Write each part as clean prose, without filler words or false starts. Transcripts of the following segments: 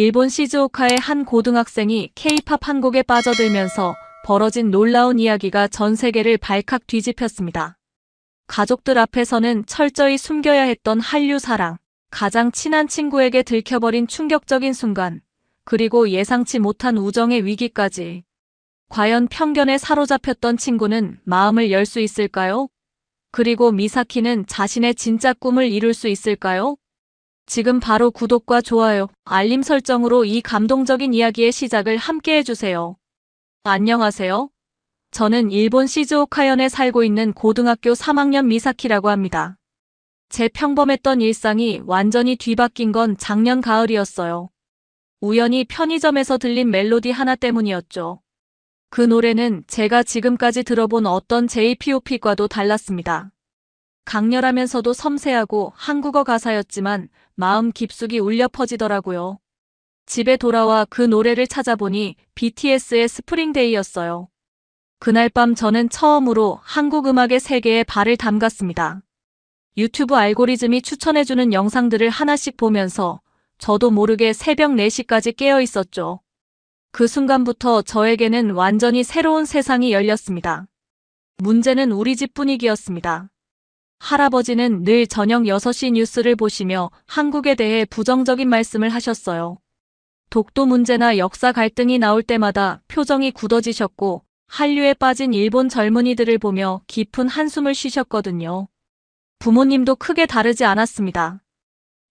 일본 시즈오카의 한 고등학생이 K-팝 한 곡에 빠져들면서 벌어진 놀라운 이야기가 전 세계를 발칵 뒤집혔습니다. 가족들 앞에서는 철저히 숨겨야 했던 한류 사랑, 가장 친한 친구에게 들켜버린 충격적인 순간, 그리고 예상치 못한 우정의 위기까지. 과연 편견에 사로잡혔던 친구는 마음을 열 수 있을까요? 그리고 미사키는 자신의 진짜 꿈을 이룰 수 있을까요? 지금 바로 구독과 좋아요, 알림 설정으로 이 감동적인 이야기의 시작을 함께 해주세요. 안녕하세요. 저는 일본 시즈오카현에 살고 있는 고등학교 3학년 미사키라고 합니다. 제 평범했던 일상이 완전히 뒤바뀐 건 작년 가을이었어요. 우연히 편의점에서 들린 멜로디 하나 때문이었죠. 그 노래는 제가 지금까지 들어본 어떤 J-POP과도 달랐습니다. 강렬하면서도 섬세하고 한국어 가사였지만 마음 깊숙이 울려 퍼지더라고요. 집에 돌아와 그 노래를 찾아보니 BTS의 스프링데이였어요. 그날 밤 저는 처음으로 한국 음악의 세계에 발을 담갔습니다. 유튜브 알고리즘이 추천해주는 영상들을 하나씩 보면서 저도 모르게 새벽 4시까지 깨어 있었죠. 그 순간부터 저에게는 완전히 새로운 세상이 열렸습니다. 문제는 우리 집 분위기였습니다. 할아버지는 늘 저녁 6시 뉴스를 보시며 한국에 대해 부정적인 말씀을 하셨어요. 독도 문제나 역사 갈등이 나올 때마다 표정이 굳어지셨고 한류에 빠진 일본 젊은이들을 보며 깊은 한숨을 쉬셨거든요. 부모님도 크게 다르지 않았습니다.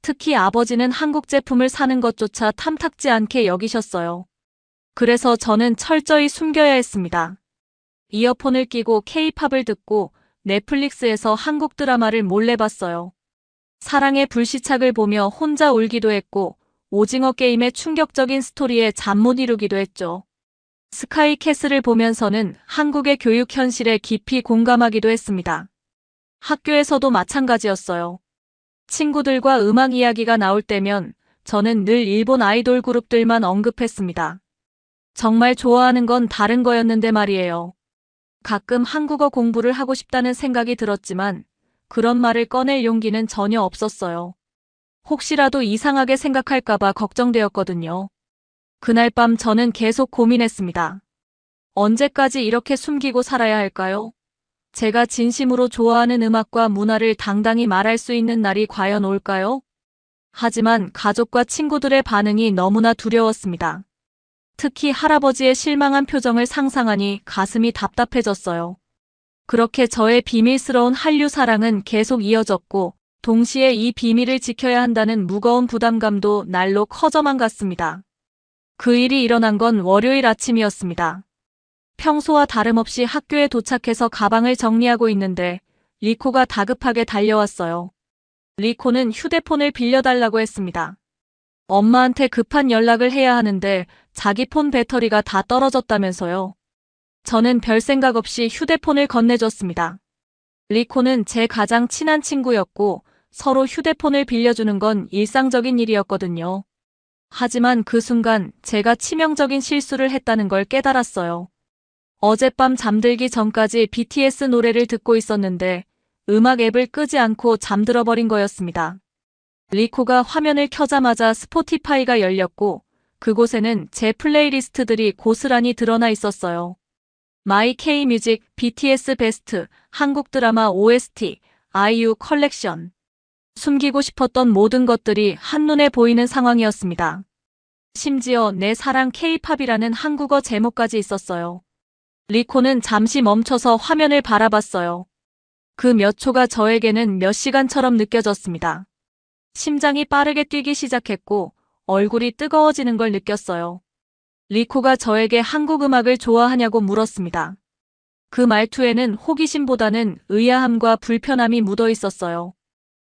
특히 아버지는 한국 제품을 사는 것조차 탐탁지 않게 여기셨어요. 그래서 저는 철저히 숨겨야 했습니다. 이어폰을 끼고 K-팝을 듣고 넷플릭스에서 한국 드라마를 몰래 봤어요. 사랑의 불시착을 보며 혼자 울기도 했고 오징어 게임의 충격적인 스토리에 잠 못 이루기도 했죠. 스카이캐슬을 보면서는 한국의 교육 현실에 깊이 공감하기도 했습니다. 학교에서도 마찬가지였어요. 친구들과 음악 이야기가 나올 때면 저는 늘 일본 아이돌 그룹들만 언급했습니다. 정말 좋아하는 건 다른 거였는데 말이에요. 가끔 한국어 공부를 하고 싶다는 생각이 들었지만 그런 말을 꺼낼 용기는 전혀 없었어요. 혹시라도 이상하게 생각할까봐 걱정되었거든요. 그날 밤 저는 계속 고민했습니다. 언제까지 이렇게 숨기고 살아야 할까요? 제가 진심으로 좋아하는 음악과 문화를 당당히 말할 수 있는 날이 과연 올까요? 하지만 가족과 친구들의 반응이 너무나 두려웠습니다. 특히 할아버지의 실망한 표정을 상상하니 가슴이 답답해졌어요. 그렇게 저의 비밀스러운 한류 사랑은 계속 이어졌고 동시에 이 비밀을 지켜야 한다는 무거운 부담감도 날로 커져만 갔습니다. 그 일이 일어난 건 월요일 아침이었습니다. 평소와 다름없이 학교에 도착해서 가방을 정리하고 있는데 리코가 다급하게 달려왔어요. 리코는 휴대폰을 빌려달라고 했습니다. 엄마한테 급한 연락을 해야 하는데 자기 폰 배터리가 다 떨어졌다면서요. 저는 별 생각 없이 휴대폰을 건네줬습니다. 리코는 제 가장 친한 친구였고 서로 휴대폰을 빌려주는 건 일상적인 일이었거든요. 하지만 그 순간 제가 치명적인 실수를 했다는 걸 깨달았어요. 어젯밤 잠들기 전까지 BTS 노래를 듣고 있었는데 음악 앱을 끄지 않고 잠들어 버린 거였습니다. 리코가 화면을 켜자마자 스포티파이가 열렸고 그곳에는 제 플레이리스트들이 고스란히 드러나 있었어요. 마이 K-뮤직, BTS 베스트, 한국 드라마 OST, 아이유 컬렉션. 숨기고 싶었던 모든 것들이 한눈에 보이는 상황이었습니다. 심지어 내 사랑 K-팝이라는 한국어 제목까지 있었어요. 리코는 잠시 멈춰서 화면을 바라봤어요. 그 몇 초가 저에게는 몇 시간처럼 느껴졌습니다. 심장이 빠르게 뛰기 시작했고 얼굴이 뜨거워지는 걸 느꼈어요. 리코가 저에게 한국 음악을 좋아하냐고 물었습니다. 그 말투에는 호기심보다는 의아함과 불편함이 묻어 있었어요.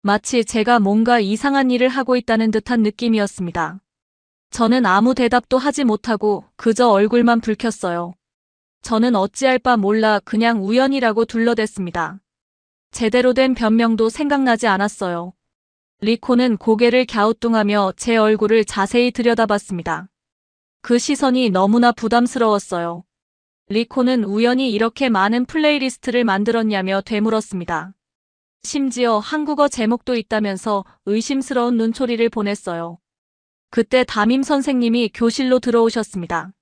마치 제가 뭔가 이상한 일을 하고 있다는 듯한 느낌이었습니다. 저는 아무 대답도 하지 못하고 그저 얼굴만 붉혔어요. 저는 어찌할 바 몰라 그냥 우연이라고 둘러댔습니다. 제대로 된 변명도 생각나지 않았어요. 리코는 고개를 갸우뚱하며 제 얼굴을 자세히 들여다봤습니다. 그 시선이 너무나 부담스러웠어요. 리코는 우연히 이렇게 많은 플레이리스트를 만들었냐며 되물었습니다. 심지어 한국어 제목도 있다면서 의심스러운 눈초리를 보냈어요. 그때 담임 선생님이 교실로 들어오셨습니다.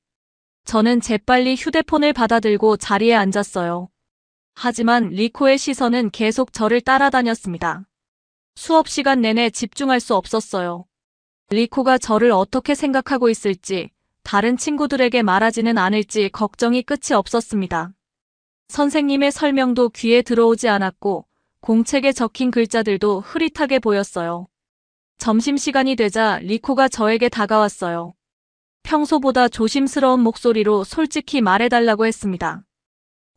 저는 재빨리 휴대폰을 받아들고 자리에 앉았어요. 하지만 리코의 시선은 계속 저를 따라다녔습니다. 수업 시간 내내 집중할 수 없었어요. 리코가 저를 어떻게 생각하고 있을지, 다른 친구들에게 말하지는 않을지 걱정이 끝이 없었습니다. 선생님의 설명도 귀에 들어오지 않았고, 공책에 적힌 글자들도 흐릿하게 보였어요. 점심시간이 되자 리코가 저에게 다가왔어요. 평소보다 조심스러운 목소리로 솔직히 말해달라고 했습니다.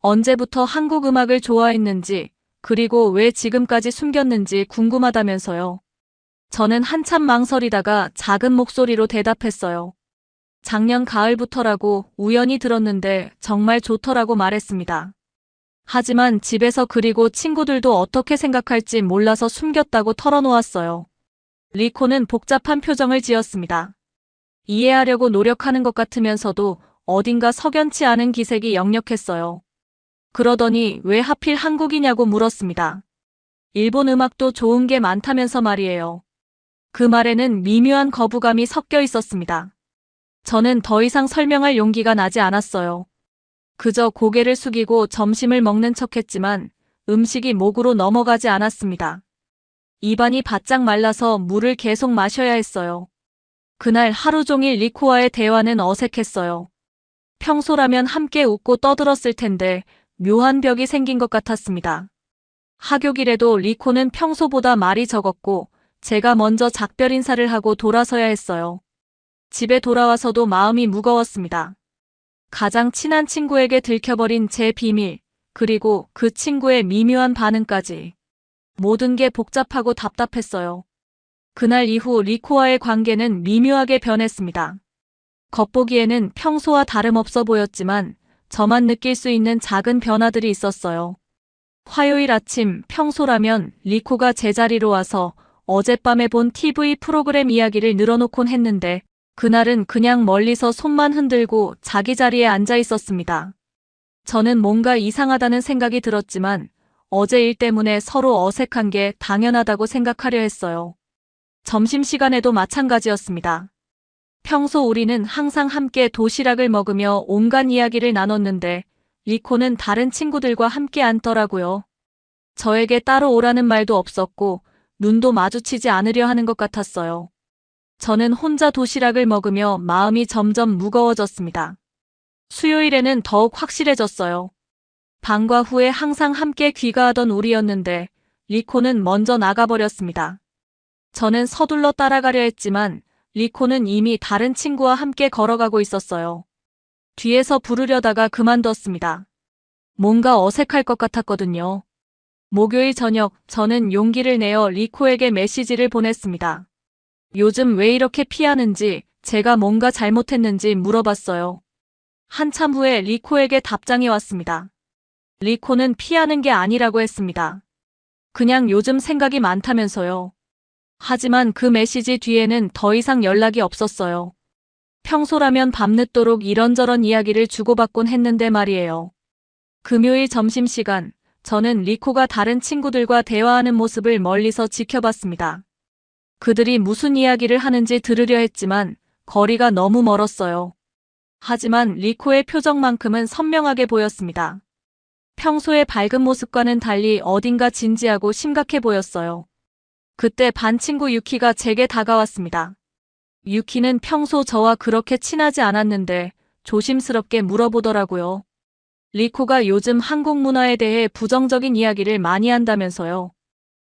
언제부터 한국 음악을 좋아했는지, 그리고 왜 지금까지 숨겼는지 궁금하다면서요. 저는 한참 망설이다가 작은 목소리로 대답했어요. 작년 가을부터라고 우연히 들었는데 정말 좋더라고 말했습니다. 하지만 집에서 그리고 친구들도 어떻게 생각할지 몰라서 숨겼다고 털어놓았어요. 리코는 복잡한 표정을 지었습니다. 이해하려고 노력하는 것 같으면서도 어딘가 석연치 않은 기색이 역력했어요. 그러더니 왜 하필 한국이냐고 물었습니다. 일본 음악도 좋은 게 많다면서 말이에요. 그 말에는 미묘한 거부감이 섞여 있었습니다. 저는 더 이상 설명할 용기가 나지 않았어요. 그저 고개를 숙이고 점심을 먹는 척했지만 음식이 목으로 넘어가지 않았습니다. 입안이 바짝 말라서 물을 계속 마셔야 했어요. 그날 하루 종일 리코와의 대화는 어색했어요. 평소라면 함께 웃고 떠들었을 텐데 묘한 벽이 생긴 것 같았습니다. 하교길에도 리코는 평소보다 말이 적었고 제가 먼저 작별 인사를 하고 돌아서야 했어요. 집에 돌아와서도 마음이 무거웠습니다. 가장 친한 친구에게 들켜버린 제 비밀, 그리고 그 친구의 미묘한 반응까지. 모든 게 복잡하고 답답했어요. 그날 이후 리코와의 관계는 미묘하게 변했습니다. 겉보기에는 평소와 다름없어 보였지만 저만 느낄 수 있는 작은 변화들이 있었어요. 화요일 아침 평소라면 리코가 제자리로 와서 어젯밤에 본 TV 프로그램 이야기를 늘어놓곤 했는데 그날은 그냥 멀리서 손만 흔들고 자기 자리에 앉아 있었습니다. 저는 뭔가 이상하다는 생각이 들었지만 어제 일 때문에 서로 어색한 게 당연하다고 생각하려 했어요. 점심시간에도 마찬가지였습니다. 평소 우리는 항상 함께 도시락을 먹으며 온갖 이야기를 나눴는데 리코는 다른 친구들과 함께 앉더라고요. 저에게 따로 오라는 말도 없었고 눈도 마주치지 않으려 하는 것 같았어요. 저는 혼자 도시락을 먹으며 마음이 점점 무거워졌습니다. 수요일에는 더욱 확실해졌어요. 방과 후에 항상 함께 귀가하던 우리였는데 리코는 먼저 나가버렸습니다. 저는 서둘러 따라가려 했지만 리코는 이미 다른 친구와 함께 걸어가고 있었어요. 뒤에서 부르려다가 그만뒀습니다. 뭔가 어색할 것 같았거든요. 목요일 저녁 저는 용기를 내어 리코에게 메시지를 보냈습니다. 요즘 왜 이렇게 피하는지, 제가 뭔가 잘못했는지 물어봤어요. 한참 후에 리코에게 답장이 왔습니다. 리코는 피하는 게 아니라고 했습니다. 그냥 요즘 생각이 많다면서요. 하지만 그 메시지 뒤에는 더 이상 연락이 없었어요. 평소라면 밤늦도록 이런저런 이야기를 주고받곤 했는데 말이에요. 금요일 점심시간, 저는 리코가 다른 친구들과 대화하는 모습을 멀리서 지켜봤습니다. 그들이 무슨 이야기를 하는지 들으려 했지만 거리가 너무 멀었어요. 하지만 리코의 표정만큼은 선명하게 보였습니다. 평소의 밝은 모습과는 달리 어딘가 진지하고 심각해 보였어요. 그때 반 친구 유키가 제게 다가왔습니다. 유키는 평소 저와 그렇게 친하지 않았는데 조심스럽게 물어보더라고요. 리코가 요즘 한국 문화에 대해 부정적인 이야기를 많이 한다면서요.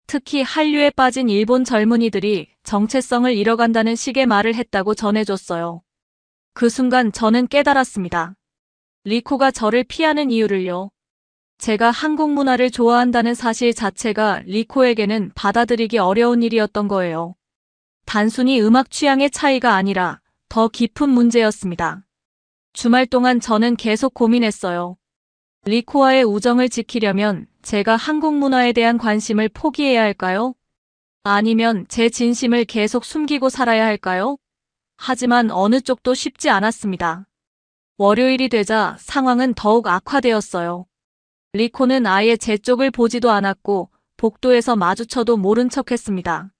특히 한류에 빠진 일본 젊은이들이 정체성을 잃어간다는 식의 말을 했다고 전해줬어요. 그 순간 저는 깨달았습니다. 리코가 저를 피하는 이유를요. 제가 한국 문화를 좋아한다는 사실 자체가 리코에게는 받아들이기 어려운 일이었던 거예요. 단순히 음악 취향의 차이가 아니라 더 깊은 문제였습니다. 주말 동안 저는 계속 고민했어요. 리코와의 우정을 지키려면 제가 한국 문화에 대한 관심을 포기해야 할까요? 아니면 제 진심을 계속 숨기고 살아야 할까요? 하지만 어느 쪽도 쉽지 않았습니다. 월요일이 되자 상황은 더욱 악화되었어요. 리코는 아예 제 쪽을 보지도 않았고 복도에서 마주쳐도 모른 척했습니다.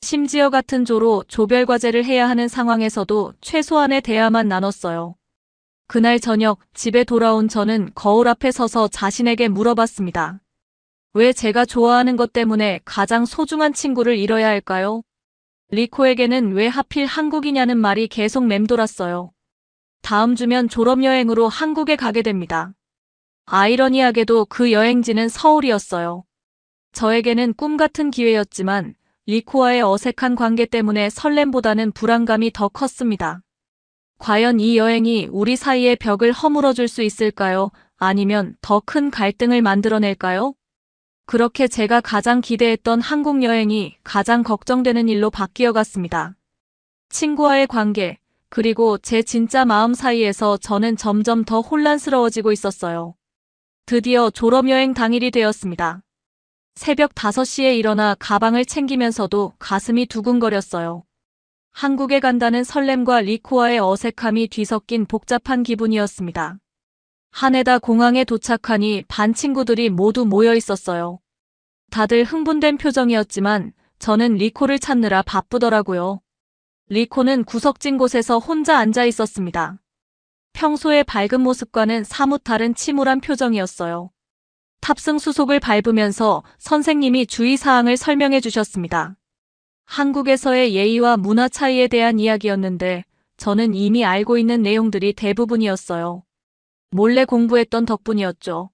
심지어 같은 조로 조별 과제를 해야 하는 상황에서도 최소한의 대화만 나눴어요. 그날 저녁 집에 돌아온 저는 거울 앞에 서서 자신에게 물어봤습니다. 왜 제가 좋아하는 것 때문에 가장 소중한 친구를 잃어야 할까요? 리코에게는 왜 하필 한국이냐는 말이 계속 맴돌았어요. 다음 주면 졸업여행으로 한국에 가게 됩니다. 아이러니하게도 그 여행지는 서울이었어요. 저에게는 꿈 같은 기회였지만 리코와의 어색한 관계 때문에 설렘보다는 불안감이 더 컸습니다. 과연 이 여행이 우리 사이의 벽을 허물어줄 수 있을까요? 아니면 더 큰 갈등을 만들어낼까요? 그렇게 제가 가장 기대했던 한국 여행이 가장 걱정되는 일로 바뀌어 갔습니다. 친구와의 관계, 그리고 제 진짜 마음 사이에서 저는 점점 더 혼란스러워지고 있었어요. 드디어 졸업여행 당일이 되었습니다. 새벽 5시에 일어나 가방을 챙기면서도 가슴이 두근거렸어요. 한국에 간다는 설렘과 리코와의 어색함이 뒤섞인 복잡한 기분이었습니다. 하네다 공항에 도착하니 반 친구들이 모두 모여 있었어요. 다들 흥분된 표정이었지만 저는 리코를 찾느라 바쁘더라고요. 리코는 구석진 곳에서 혼자 앉아 있었습니다. 평소의 밝은 모습과는 사뭇 다른 침울한 표정이었어요. 탑승 수속을 밟으면서 선생님이 주의사항을 설명해 주셨습니다. 한국에서의 예의와 문화 차이에 대한 이야기였는데 저는 이미 알고 있는 내용들이 대부분이었어요. 몰래 공부했던 덕분이었죠.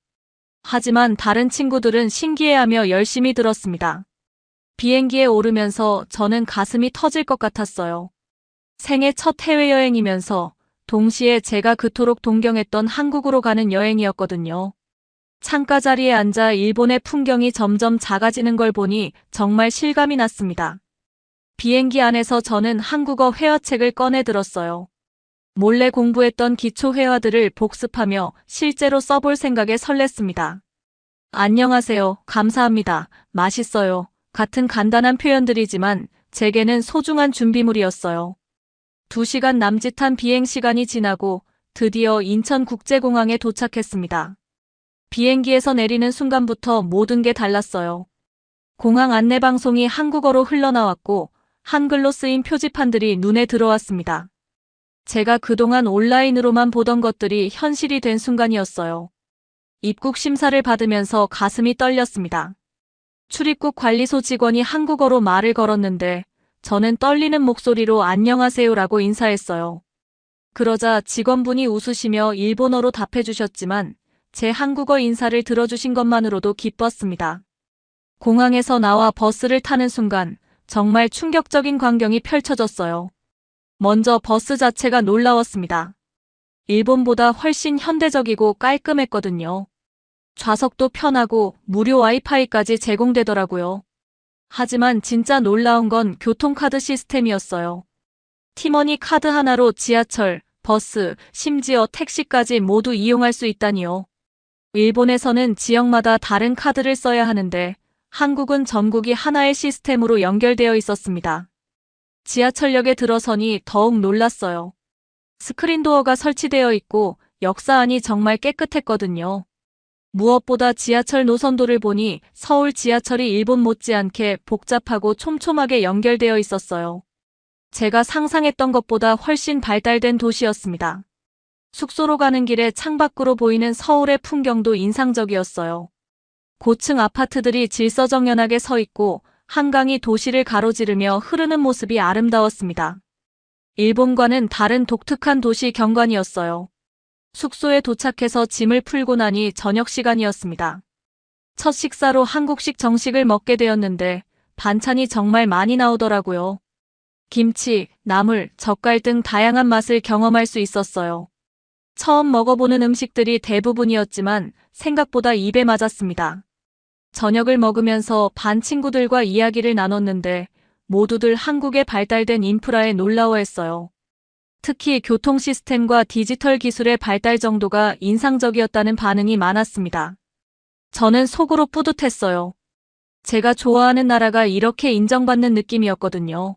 하지만 다른 친구들은 신기해하며 열심히 들었습니다. 비행기에 오르면서 저는 가슴이 터질 것 같았어요. 생애 첫 해외여행이면서 동시에 제가 그토록 동경했던 한국으로 가는 여행이었거든요. 창가 자리에 앉아 일본의 풍경이 점점 작아지는 걸 보니 정말 실감이 났습니다. 비행기 안에서 저는 한국어 회화책을 꺼내 들었어요. 몰래 공부했던 기초 회화들을 복습하며 실제로 써볼 생각에 설렜습니다. 안녕하세요, 감사합니다, 맛있어요 같은 간단한 표현들이지만 제게는 소중한 준비물이었어요. 2시간 남짓한 비행 시간이 지나고 드디어 인천국제공항에 도착했습니다. 비행기에서 내리는 순간부터 모든 게 달랐어요. 공항 안내방송이 한국어로 흘러나왔고 한글로 쓰인 표지판들이 눈에 들어왔습니다. 제가 그동안 온라인으로만 보던 것들이 현실이 된 순간이었어요. 입국 심사를 받으면서 가슴이 떨렸습니다. 출입국 관리소 직원이 한국어로 말을 걸었는데 저는 떨리는 목소리로 안녕하세요라고 인사했어요. 그러자 직원분이 웃으시며 일본어로 답해주셨지만 제 한국어 인사를 들어주신 것만으로도 기뻤습니다. 공항에서 나와 버스를 타는 순간 정말 충격적인 광경이 펼쳐졌어요. 먼저 버스 자체가 놀라웠습니다. 일본보다 훨씬 현대적이고 깔끔했거든요. 좌석도 편하고 무료 와이파이까지 제공되더라고요. 하지만 진짜 놀라운 건 교통카드 시스템이었어요. 티머니 카드 하나로 지하철, 버스, 심지어 택시까지 모두 이용할 수 있다니요. 일본에서는 지역마다 다른 카드를 써야 하는데 한국은 전국이 하나의 시스템으로 연결되어 있었습니다. 지하철역에 들어서니 더욱 놀랐어요. 스크린도어가 설치되어 있고 역사안이 정말 깨끗했거든요. 무엇보다 지하철 노선도를 보니 서울 지하철이 일본 못지않게 복잡하고 촘촘하게 연결되어 있었어요. 제가 상상했던 것보다 훨씬 발달된 도시였습니다. 숙소로 가는 길에 창밖으로 보이는 서울의 풍경도 인상적이었어요. 고층 아파트들이 질서정연하게 서 있고 한강이 도시를 가로지르며 흐르는 모습이 아름다웠습니다. 일본과는 다른 독특한 도시 경관이었어요. 숙소에 도착해서 짐을 풀고 나니 저녁 시간이었습니다. 첫 식사로 한국식 정식을 먹게 되었는데 반찬이 정말 많이 나오더라고요. 김치, 나물, 젓갈 등 다양한 맛을 경험할 수 있었어요. 처음 먹어보는 음식들이 대부분이었지만 생각보다 입에 맞았습니다. 저녁을 먹으면서 반 친구들과 이야기를 나눴는데 모두들 한국의 발달된 인프라에 놀라워했어요. 특히 교통 시스템과 디지털 기술의 발달 정도가 인상적이었다는 반응이 많았습니다. 저는 속으로 뿌듯했어요. 제가 좋아하는 나라가 이렇게 인정받는 느낌이었거든요.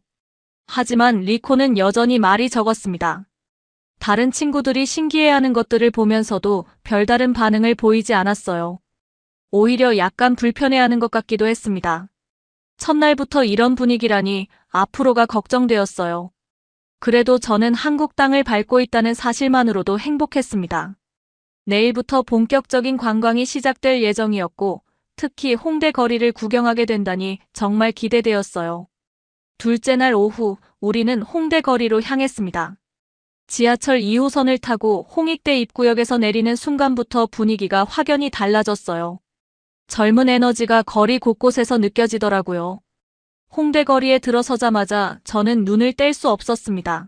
하지만 리코는 여전히 말이 적었습니다. 다른 친구들이 신기해하는 것들을 보면서도 별다른 반응을 보이지 않았어요. 오히려 약간 불편해하는 것 같기도 했습니다. 첫날부터 이런 분위기라니 앞으로가 걱정되었어요. 그래도 저는 한국 땅을 밟고 있다는 사실만으로도 행복했습니다. 내일부터 본격적인 관광이 시작될 예정이었고, 특히 홍대 거리를 구경하게 된다니 정말 기대되었어요. 둘째 날 오후, 우리는 홍대 거리로 향했습니다. 지하철 2호선을 타고 홍익대 입구역에서 내리는 순간부터 분위기가 확연히 달라졌어요. 젊은 에너지가 거리 곳곳에서 느껴지더라고요. 홍대 거리에 들어서자마자 저는 눈을 뗄 수 없었습니다.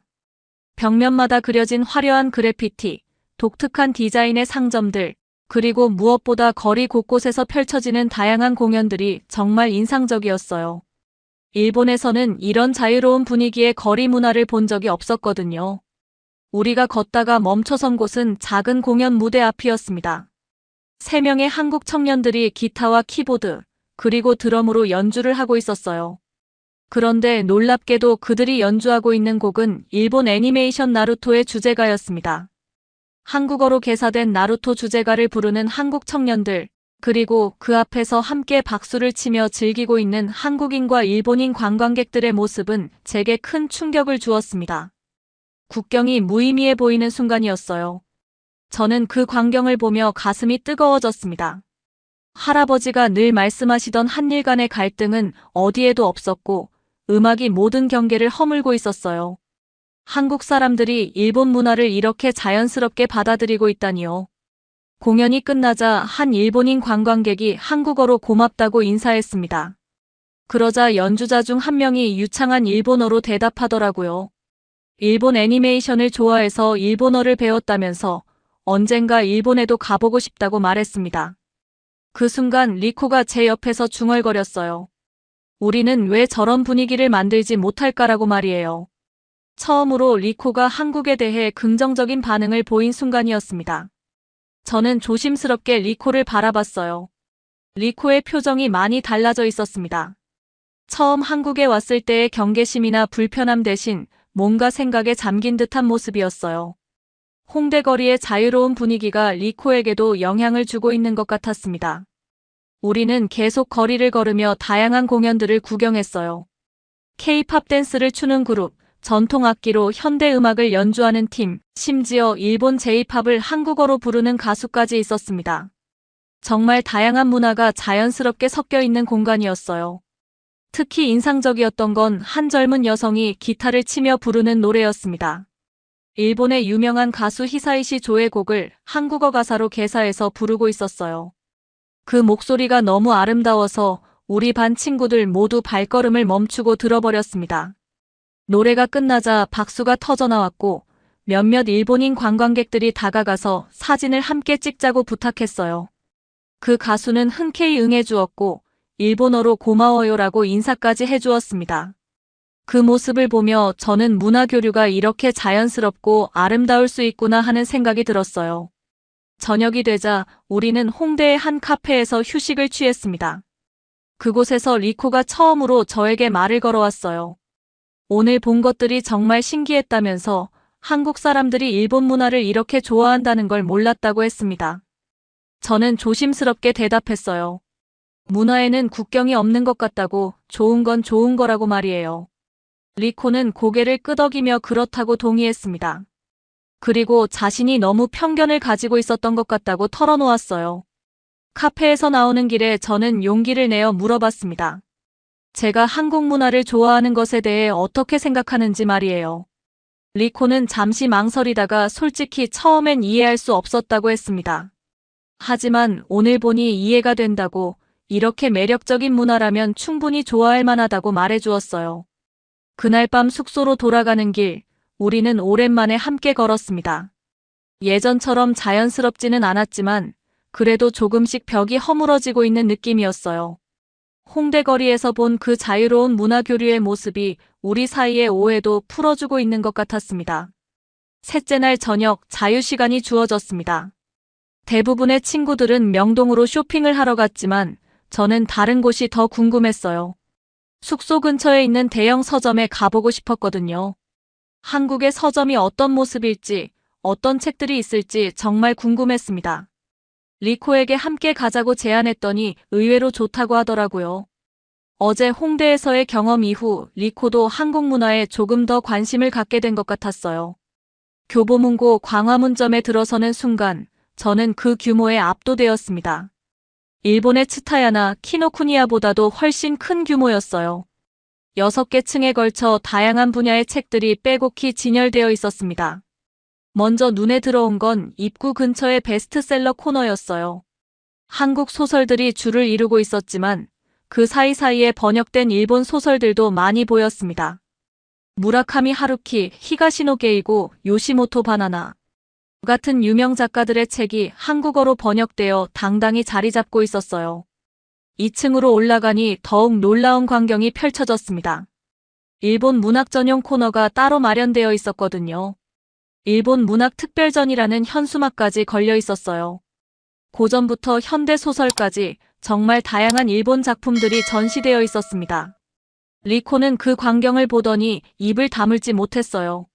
벽면마다 그려진 화려한 그래피티, 독특한 디자인의 상점들, 그리고 무엇보다 거리 곳곳에서 펼쳐지는 다양한 공연들이 정말 인상적이었어요. 일본에서는 이런 자유로운 분위기의 거리 문화를 본 적이 없었거든요. 우리가 걷다가 멈춰선 곳은 작은 공연 무대 앞이었습니다. 3명의 한국 청년들이 기타와 키보드, 그리고 드럼으로 연주를 하고 있었어요. 그런데 놀랍게도 그들이 연주하고 있는 곡은 일본 애니메이션 나루토의 주제가였습니다. 한국어로 개사된 나루토 주제가를 부르는 한국 청년들, 그리고 그 앞에서 함께 박수를 치며 즐기고 있는 한국인과 일본인 관광객들의 모습은 제게 큰 충격을 주었습니다. 국경이 무의미해 보이는 순간이었어요. 저는 그 광경을 보며 가슴이 뜨거워졌습니다. 할아버지가 늘 말씀하시던 한일 간의 갈등은 어디에도 없었고, 음악이 모든 경계를 허물고 있었어요. 한국 사람들이 일본 문화를 이렇게 자연스럽게 받아들이고 있다니요. 공연이 끝나자 한 일본인 관광객이 한국어로 고맙다고 인사했습니다. 그러자 연주자 중 한 명이 유창한 일본어로 대답하더라고요. 일본 애니메이션을 좋아해서 일본어를 배웠다면서 언젠가 일본에도 가보고 싶다고 말했습니다. 그 순간 리코가 제 옆에서 중얼거렸어요. 우리는 왜 저런 분위기를 만들지 못할까라고 말이에요. 처음으로 리코가 한국에 대해 긍정적인 반응을 보인 순간이었습니다. 저는 조심스럽게 리코를 바라봤어요. 리코의 표정이 많이 달라져 있었습니다. 처음 한국에 왔을 때의 경계심이나 불편함 대신 뭔가 생각에 잠긴 듯한 모습이었어요. 홍대 거리의 자유로운 분위기가 리코에게도 영향을 주고 있는 것 같았습니다. 우리는 계속 거리를 걸으며 다양한 공연들을 구경했어요. K-팝 댄스를 추는 그룹, 전통 악기로 현대 음악을 연주하는 팀, 심지어 일본 J-팝을 한국어로 부르는 가수까지 있었습니다. 정말 다양한 문화가 자연스럽게 섞여 있는 공간이었어요. 특히 인상적이었던 건 한 젊은 여성이 기타를 치며 부르는 노래였습니다. 일본의 유명한 가수 히사이시 조의 곡을 한국어 가사로 개사해서 부르고 있었어요. 그 목소리가 너무 아름다워서 우리 반 친구들 모두 발걸음을 멈추고 들어버렸습니다. 노래가 끝나자 박수가 터져나왔고 몇몇 일본인 관광객들이 다가가서 사진을 함께 찍자고 부탁했어요. 그 가수는 흔쾌히 응해주었고 일본어로 고마워요라고 인사까지 해주었습니다. 그 모습을 보며 저는 문화교류가 이렇게 자연스럽고 아름다울 수 있구나 하는 생각이 들었어요. 저녁이 되자 우리는 홍대의 한 카페에서 휴식을 취했습니다. 그곳에서 리코가 처음으로 저에게 말을 걸어왔어요. 오늘 본 것들이 정말 신기했다면서 한국 사람들이 일본 문화를 이렇게 좋아한다는 걸 몰랐다고 했습니다. 저는 조심스럽게 대답했어요. 문화에는 국경이 없는 것 같다고, 좋은 건 좋은 거라고 말이에요. 리코는 고개를 끄덕이며 그렇다고 동의했습니다. 그리고 자신이 너무 편견을 가지고 있었던 것 같다고 털어놓았어요. 카페에서 나오는 길에 저는 용기를 내어 물어봤습니다. 제가 한국 문화를 좋아하는 것에 대해 어떻게 생각하는지 말이에요. 리코는 잠시 망설이다가 솔직히 처음엔 이해할 수 없었다고 했습니다. 하지만 오늘 보니 이해가 된다고, 이렇게 매력적인 문화라면 충분히 좋아할 만하다고 말해주었어요. 그날 밤 숙소로 돌아가는 길, 우리는 오랜만에 함께 걸었습니다. 예전처럼 자연스럽지는 않았지만 그래도 조금씩 벽이 허물어지고 있는 느낌이었어요. 홍대 거리에서 본 그 자유로운 문화교류의 모습이 우리 사이의 오해도 풀어주고 있는 것 같았습니다. 셋째 날 저녁 자유시간이 주어졌습니다. 대부분의 친구들은 명동으로 쇼핑을 하러 갔지만 저는 다른 곳이 더 궁금했어요. 숙소 근처에 있는 대형 서점에 가보고 싶었거든요. 한국의 서점이 어떤 모습일지, 어떤 책들이 있을지 정말 궁금했습니다. 리코에게 함께 가자고 제안했더니 의외로 좋다고 하더라고요. 어제 홍대에서의 경험 이후 리코도 한국 문화에 조금 더 관심을 갖게 된 것 같았어요. 교보문고 광화문점에 들어서는 순간 저는 그 규모에 압도되었습니다. 일본의 츠타야나 키노쿠니야보다도 훨씬 큰 규모였어요. 6개 층에 걸쳐 다양한 분야의 책들이 빼곡히 진열되어 있었습니다. 먼저 눈에 들어온 건 입구 근처의 베스트셀러 코너였어요. 한국 소설들이 줄을 이루고 있었지만 그 사이사이에 번역된 일본 소설들도 많이 보였습니다. 무라카미 하루키, 히가시노 게이고, 요시모토 바나나 같은 유명 작가들의 책이 한국어로 번역되어 당당히 자리 잡고 있었어요. 2층으로 올라가니 더욱 놀라운 광경이 펼쳐졌습니다. 일본 문학 전용 코너가 따로 마련되어 있었거든요. 일본 문학 특별전이라는 현수막까지 걸려 있었어요. 고전부터 현대 소설까지 정말 다양한 일본 작품들이 전시되어 있었습니다. 리코는 그 광경을 보더니 입을 다물지 못했어요.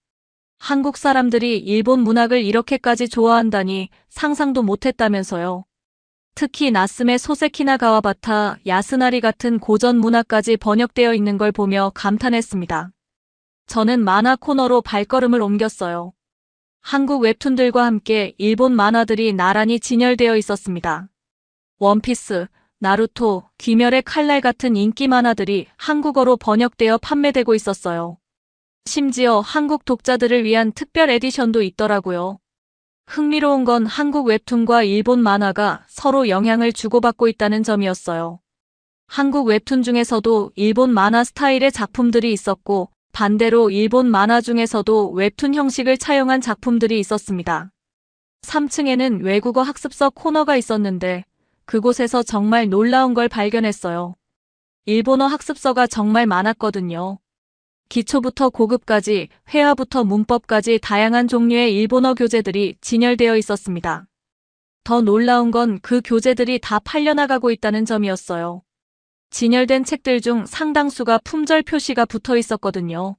한국 사람들이 일본 문학을 이렇게까지 좋아한다니 상상도 못했다면서요. 특히 나스메 소세키나 가와바타, 야스나리 같은 고전 문학까지 번역되어 있는 걸 보며 감탄했습니다. 저는 만화 코너로 발걸음을 옮겼어요. 한국 웹툰들과 함께 일본 만화들이 나란히 진열되어 있었습니다. 원피스, 나루토, 귀멸의 칼날 같은 인기 만화들이 한국어로 번역되어 판매되고 있었어요. 심지어 한국 독자들을 위한 특별 에디션도 있더라고요. 흥미로운 건 한국 웹툰과 일본 만화가 서로 영향을 주고받고 있다는 점이었어요. 한국 웹툰 중에서도 일본 만화 스타일의 작품들이 있었고 반대로 일본 만화 중에서도 웹툰 형식을 차용한 작품들이 있었습니다. 3층에는 외국어 학습서 코너가 있었는데 그곳에서 정말 놀라운 걸 발견했어요. 일본어 학습서가 정말 많았거든요. 기초부터 고급까지, 회화부터 문법까지 다양한 종류의 일본어 교재들이 진열되어 있었습니다. 더 놀라운 건 그 교재들이 다 팔려나가고 있다는 점이었어요. 진열된 책들 중 상당수가 품절 표시가 붙어 있었거든요.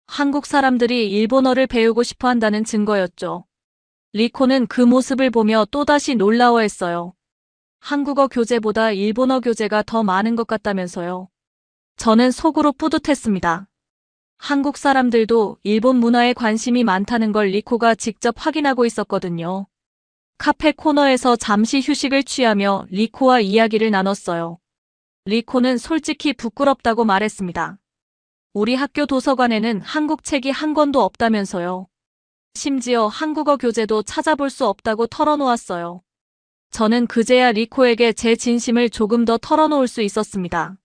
한국 사람들이 일본어를 배우고 싶어 한다는 증거였죠. 리코는 그 모습을 보며 또다시 놀라워했어요. 한국어 교재보다 일본어 교재가 더 많은 것 같다면서요. 저는 속으로 뿌듯했습니다. 한국 사람들도 일본 문화에 관심이 많다는 걸 리코가 직접 확인하고 있었거든요. 카페 코너에서 잠시 휴식을 취하며 리코와 이야기를 나눴어요. 리코는 솔직히 부끄럽다고 말했습니다. 우리 학교 도서관에는 한국 책이 한 권도 없다면서요. 심지어 한국어 교재도 찾아볼 수 없다고 털어놓았어요. 저는 그제야 리코에게 제 진심을 조금 더 털어놓을 수 있었습니다.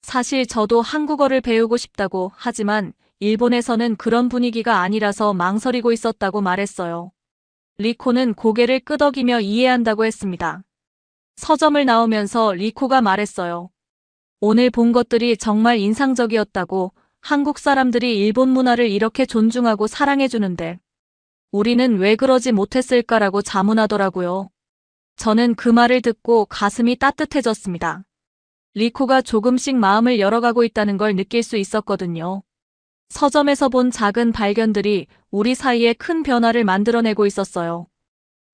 사실 저도 한국어를 배우고 싶다고 하지만 일본에서는 그런 분위기가 아니라서 망설이고 있었다고 말했어요. 리코는 고개를 끄덕이며 이해한다고 했습니다. 서점을 나오면서 리코가 말했어요. 오늘 본 것들이 정말 인상적이었다고. 한국 사람들이 일본 문화를 이렇게 존중하고 사랑해주는데 우리는 왜 그러지 못했을까라고 자문하더라고요. 저는 그 말을 듣고 가슴이 따뜻해졌습니다. 리코가 조금씩 마음을 열어가고 있다는 걸 느낄 수 있었거든요. 서점에서 본 작은 발견들이 우리 사이에 큰 변화를 만들어내고 있었어요.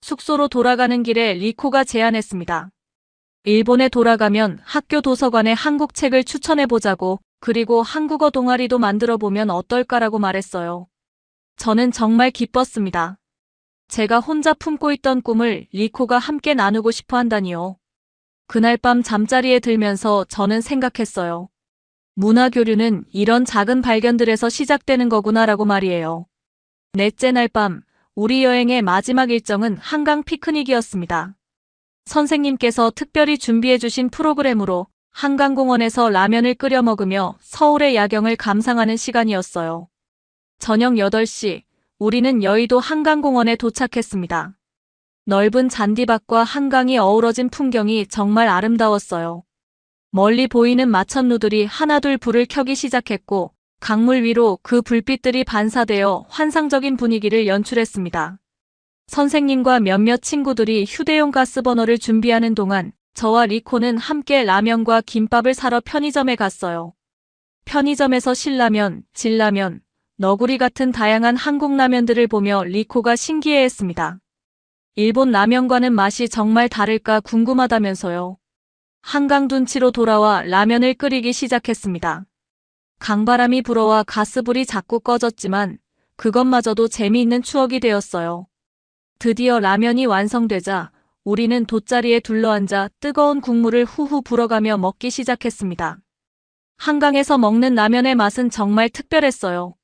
숙소로 돌아가는 길에 리코가 제안했습니다. 일본에 돌아가면 학교 도서관에 한국 책을 추천해보자고, 그리고 한국어 동아리도 만들어보면 어떨까라고 말했어요. 저는 정말 기뻤습니다. 제가 혼자 품고 있던 꿈을 리코가 함께 나누고 싶어 한다니요. 그날 밤 잠자리에 들면서 저는 생각했어요. 문화교류는 이런 작은 발견들에서 시작되는 거구나라고 말이에요. 넷째 날 밤, 우리 여행의 마지막 일정은 한강 피크닉이었습니다. 선생님께서 특별히 준비해주신 프로그램으로 한강공원에서 라면을 끓여 먹으며 서울의 야경을 감상하는 시간이었어요. 저녁 8시, 우리는 여의도 한강공원에 도착했습니다. 넓은 잔디밭과 한강이 어우러진 풍경이 정말 아름다웠어요. 멀리 보이는 마천루들이 하나둘 불을 켜기 시작했고 강물 위로 그 불빛들이 반사되어 환상적인 분위기를 연출했습니다. 선생님과 몇몇 친구들이 휴대용 가스버너를 준비하는 동안 저와 리코는 함께 라면과 김밥을 사러 편의점에 갔어요. 편의점에서 신라면, 진라면, 너구리 같은 다양한 한국 라면들을 보며 리코가 신기해했습니다. 일본 라면과는 맛이 정말 다를까 궁금하다면서요. 한강 둔치로 돌아와 라면을 끓이기 시작했습니다. 강바람이 불어와 가스불이 자꾸 꺼졌지만 그것마저도 재미있는 추억이 되었어요. 드디어 라면이 완성되자 우리는 돗자리에 둘러앉아 뜨거운 국물을 후후 불어가며 먹기 시작했습니다. 한강에서 먹는 라면의 맛은 정말 특별했어요.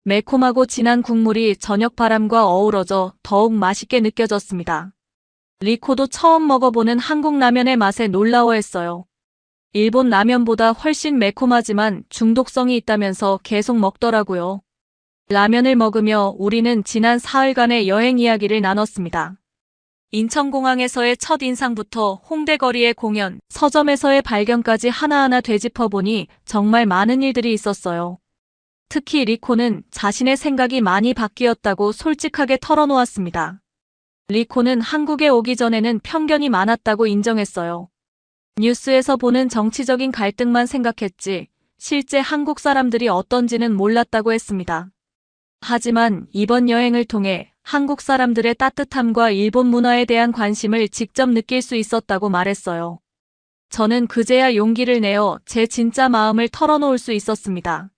매콤하고 진한 국물이 저녁 바람과 어우러져 더욱 맛있게 느껴졌습니다. 리코도 처음 먹어보는 한국 라면의 맛에 놀라워했어요. 일본 라면보다 훨씬 매콤하지만 중독성이 있다면서 계속 먹더라고요. 라면을 먹으며 우리는 지난 사흘간의 여행 이야기를 나눴습니다. 인천공항에서의 첫 인상부터 홍대 거리의 공연, 서점에서의 발견까지 하나하나 되짚어보니 정말 많은 일들이 있었어요. 특히 리코는 자신의 생각이 많이 바뀌었다고 솔직하게 털어놓았습니다. 리코는 한국에 오기 전에는 편견이 많았다고 인정했어요. 뉴스에서 보는 정치적인 갈등만 생각했지 실제 한국 사람들이 어떤지는 몰랐다고 했습니다. 하지만 이번 여행을 통해 한국 사람들의 따뜻함과 일본 문화에 대한 관심을 직접 느낄 수 있었다고 말했어요. 저는 그제야 용기를 내어 제 진짜 마음을 털어놓을 수 있었습니다.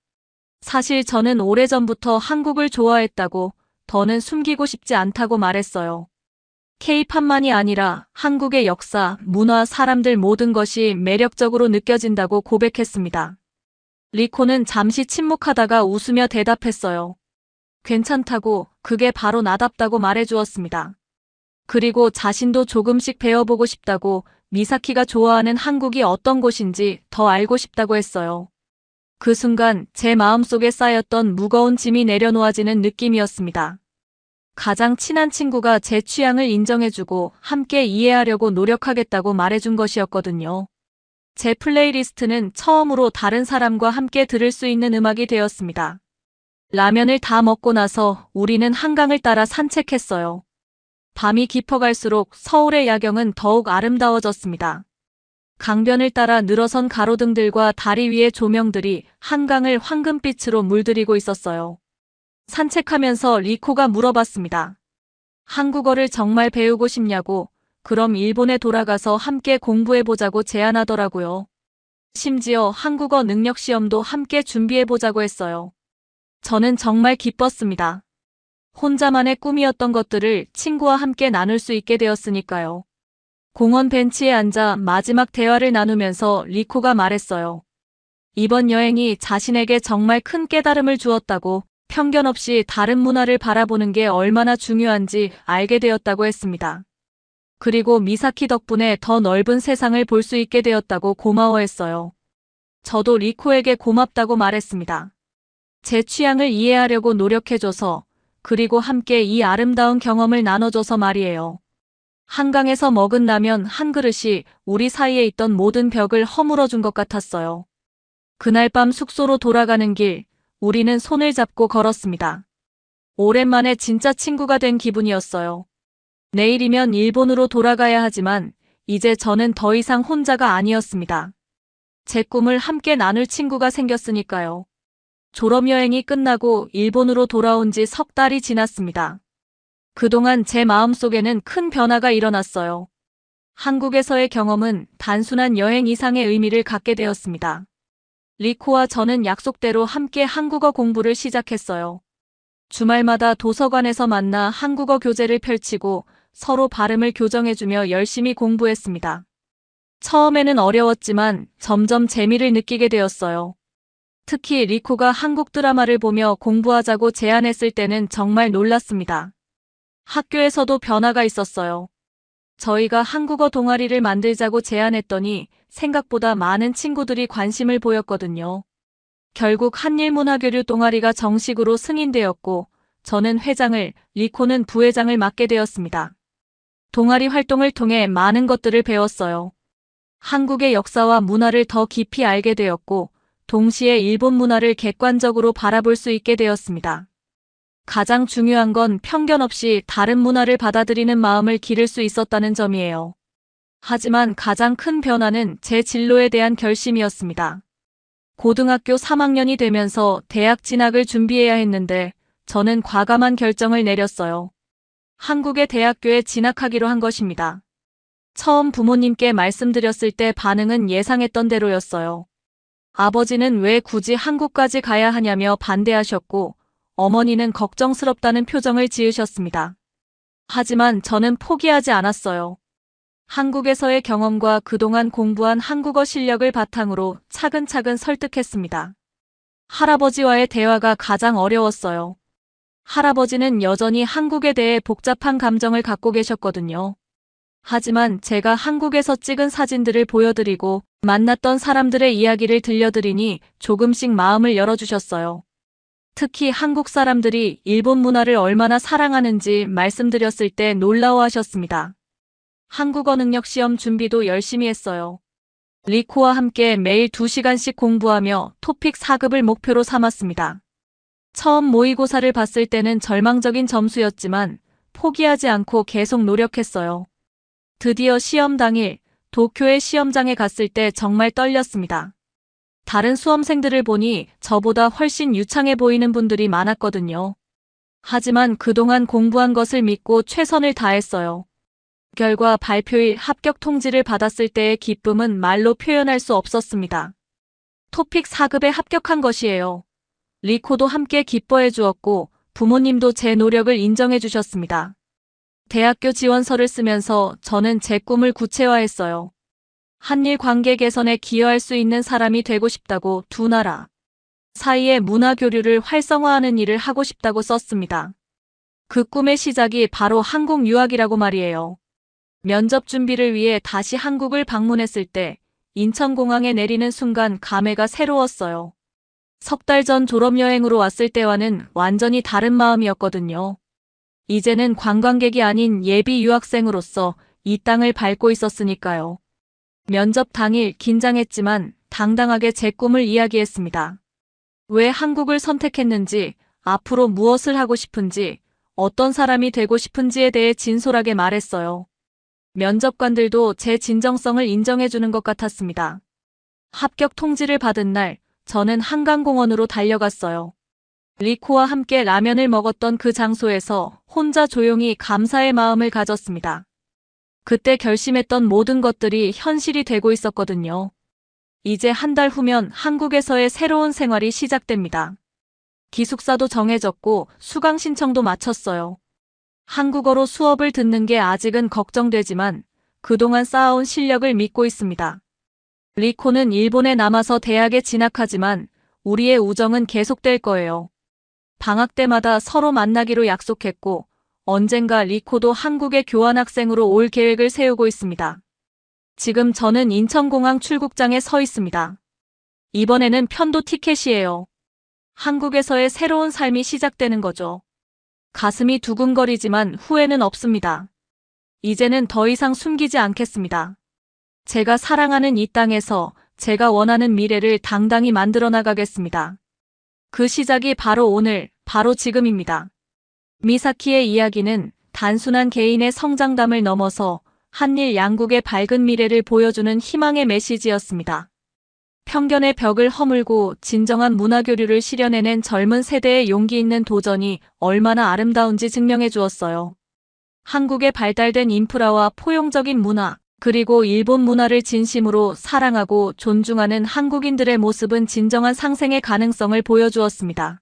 사실 저는 오래전부터 한국을 좋아했다고, 더는 숨기고 싶지 않다고 말했어요. K-팝만이 아니라 한국의 역사, 문화, 사람들 모든 것이 매력적으로 느껴진다고 고백했습니다. 리코는 잠시 침묵하다가 웃으며 대답했어요. 괜찮다고, 그게 바로 나답다고 말해주었습니다. 그리고 자신도 조금씩 배워보고 싶다고, 미사키가 좋아하는 한국이 어떤 곳인지 더 알고 싶다고 했어요. 그 순간 제 마음속에 쌓였던 무거운 짐이 내려놓아지는 느낌이었습니다. 가장 친한 친구가 제 취향을 인정해주고 함께 이해하려고 노력하겠다고 말해준 것이었거든요. 제 플레이리스트는 처음으로 다른 사람과 함께 들을 수 있는 음악이 되었습니다. 라면을 다 먹고 나서 우리는 한강을 따라 산책했어요. 밤이 깊어갈수록 서울의 야경은 더욱 아름다워졌습니다. 강변을 따라 늘어선 가로등들과 다리 위의 조명들이 한강을 황금빛으로 물들이고 있었어요. 산책하면서 리코가 물어봤습니다. 한국어를 정말 배우고 싶냐고, 그럼 일본에 돌아가서 함께 공부해보자고 제안하더라고요. 심지어 한국어 능력 시험도 함께 준비해보자고 했어요. 저는 정말 기뻤습니다. 혼자만의 꿈이었던 것들을 친구와 함께 나눌 수 있게 되었으니까요. 공원 벤치에 앉아 마지막 대화를 나누면서 리코가 말했어요. 이번 여행이 자신에게 정말 큰 깨달음을 주었다고, 편견 없이 다른 문화를 바라보는 게 얼마나 중요한지 알게 되었다고 했습니다. 그리고 미사키 덕분에 더 넓은 세상을 볼 수 있게 되었다고 고마워했어요. 저도 리코에게 고맙다고 말했습니다. 제 취향을 이해하려고 노력해줘서, 그리고 함께 이 아름다운 경험을 나눠줘서 말이에요. 한강에서 먹은 라면 한 그릇이 우리 사이에 있던 모든 벽을 허물어준 것 같았어요. 그날 밤 숙소로 돌아가는 길, 우리는 손을 잡고 걸었습니다. 오랜만에 진짜 친구가 된 기분이었어요. 내일이면 일본으로 돌아가야 하지만 이제 저는 더 이상 혼자가 아니었습니다. 제 꿈을 함께 나눌 친구가 생겼으니까요. 졸업여행이 끝나고 일본으로 돌아온 지 석 달이 지났습니다. 그동안 제 마음속에는 큰 변화가 일어났어요. 한국에서의 경험은 단순한 여행 이상의 의미를 갖게 되었습니다. 리코와 저는 약속대로 함께 한국어 공부를 시작했어요. 주말마다 도서관에서 만나 한국어 교재를 펼치고 서로 발음을 교정해주며 열심히 공부했습니다. 처음에는 어려웠지만 점점 재미를 느끼게 되었어요. 특히 리코가 한국 드라마를 보며 공부하자고 제안했을 때는 정말 놀랐습니다. 학교에서도 변화가 있었어요. 저희가 한국어 동아리를 만들자고 제안했더니 생각보다 많은 친구들이 관심을 보였거든요. 결국 한일문화교류 동아리가 정식으로 승인되었고 저는 회장을, 리코는 부회장을 맡게 되었습니다. 동아리 활동을 통해 많은 것들을 배웠어요. 한국의 역사와 문화를 더 깊이 알게 되었고 동시에 일본 문화를 객관적으로 바라볼 수 있게 되었습니다. 가장 중요한 건 편견 없이 다른 문화를 받아들이는 마음을 기를 수 있었다는 점이에요. 하지만 가장 큰 변화는 제 진로에 대한 결심이었습니다. 고등학교 3학년이 되면서 대학 진학을 준비해야 했는데 저는 과감한 결정을 내렸어요. 한국의 대학교에 진학하기로 한 것입니다. 처음 부모님께 말씀드렸을 때 반응은 예상했던 대로였어요. 아버지는 왜 굳이 한국까지 가야 하냐며 반대하셨고, 어머니는 걱정스럽다는 표정을 지으셨습니다. 하지만 저는 포기하지 않았어요. 한국에서의 경험과 그동안 공부한 한국어 실력을 바탕으로 차근차근 설득했습니다. 할아버지와의 대화가 가장 어려웠어요. 할아버지는 여전히 한국에 대해 복잡한 감정을 갖고 계셨거든요. 하지만 제가 한국에서 찍은 사진들을 보여드리고 만났던 사람들의 이야기를 들려드리니 조금씩 마음을 열어주셨어요. 특히 한국 사람들이 일본 문화를 얼마나 사랑하는지 말씀드렸을 때 놀라워하셨습니다. 한국어 능력 시험 준비도 열심히 했어요. 리코와 함께 매일 2시간씩 공부하며 토픽 4급을 목표로 삼았습니다. 처음 모의고사를 봤을 때는 절망적인 점수였지만 포기하지 않고 계속 노력했어요. 드디어 시험 당일 도쿄의 시험장에 갔을 때 정말 떨렸습니다. 다른 수험생들을 보니 저보다 훨씬 유창해 보이는 분들이 많았거든요. 하지만 그동안 공부한 것을 믿고 최선을 다했어요. 결과 발표일 합격 통지를 받았을 때의 기쁨은 말로 표현할 수 없었습니다. 토픽 4급에 합격한 것이에요. 리코도 함께 기뻐해 주었고 부모님도 제 노력을 인정해 주셨습니다. 대학교 지원서를 쓰면서 저는 제 꿈을 구체화했어요. 한일 관계 개선에 기여할 수 있는 사람이 되고 싶다고 두 나라 사이의 문화 교류를 활성화하는 일을 하고 싶다고 썼습니다. 그 꿈의 시작이 바로 한국 유학이라고 말이에요. 면접 준비를 위해 다시 한국을 방문했을 때 인천공항에 내리는 순간 감회가 새로웠어요. 석 달 전 졸업여행으로 왔을 때와는 완전히 다른 마음이었거든요. 이제는 관광객이 아닌 예비 유학생으로서 이 땅을 밟고 있었으니까요. 면접 당일 긴장했지만 당당하게 제 꿈을 이야기했습니다. 왜 한국을 선택했는지, 앞으로 무엇을 하고 싶은지, 어떤 사람이 되고 싶은지에 대해 진솔하게 말했어요. 면접관들도 제 진정성을 인정해주는 것 같았습니다. 합격 통지를 받은 날, 저는 한강공원으로 달려갔어요. 리코와 함께 라면을 먹었던 그 장소에서 혼자 조용히 감사의 마음을 가졌습니다. 그때 결심했던 모든 것들이 현실이 되고 있었거든요. 이제 한 달 후면 한국에서의 새로운 생활이 시작됩니다. 기숙사도 정해졌고 수강 신청도 마쳤어요. 한국어로 수업을 듣는 게 아직은 걱정되지만 그동안 쌓아온 실력을 믿고 있습니다. 리코는 일본에 남아서 대학에 진학하지만 우리의 우정은 계속될 거예요. 방학 때마다 서로 만나기로 약속했고 언젠가 리코도 한국에 교환학생으로 올 계획을 세우고 있습니다. 지금 저는 인천공항 출국장에 서 있습니다. 이번에는 편도 티켓이에요. 한국에서의 새로운 삶이 시작되는 거죠. 가슴이 두근거리지만 후회는 없습니다. 이제는 더 이상 숨기지 않겠습니다. 제가 사랑하는 이 땅에서 제가 원하는 미래를 당당히 만들어 나가겠습니다. 그 시작이 바로 오늘, 바로 지금입니다. 미사키의 이야기는 단순한 개인의 성장담을 넘어서 한일 양국의 밝은 미래를 보여주는 희망의 메시지였습니다. 편견의 벽을 허물고 진정한 문화교류를 실현해낸 젊은 세대의 용기 있는 도전이 얼마나 아름다운지 증명해 주었어요. 한국의 발달된 인프라와 포용적인 문화, 그리고 일본 문화를 진심으로 사랑하고 존중하는 한국인들의 모습은 진정한 상생의 가능성을 보여주었습니다.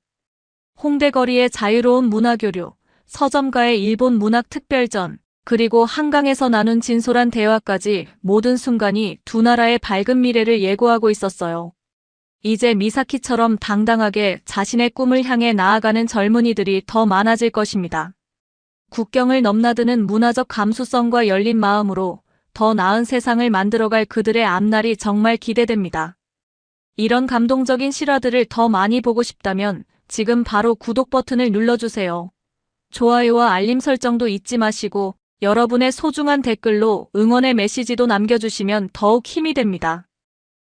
홍대 거리의 자유로운 문화교류, 서점가의 일본 문학 특별전, 그리고 한강에서 나눈 진솔한 대화까지 모든 순간이 두 나라의 밝은 미래를 예고하고 있었어요. 이제 미사키처럼 당당하게 자신의 꿈을 향해 나아가는 젊은이들이 더 많아질 것입니다. 국경을 넘나드는 문화적 감수성과 열린 마음으로 더 나은 세상을 만들어갈 그들의 앞날이 정말 기대됩니다. 이런 감동적인 실화들을 더 많이 보고 싶다면 지금 바로 구독 버튼을 눌러주세요. 좋아요와 알림 설정도 잊지 마시고 여러분의 소중한 댓글로 응원의 메시지도 남겨주시면 더욱 힘이 됩니다.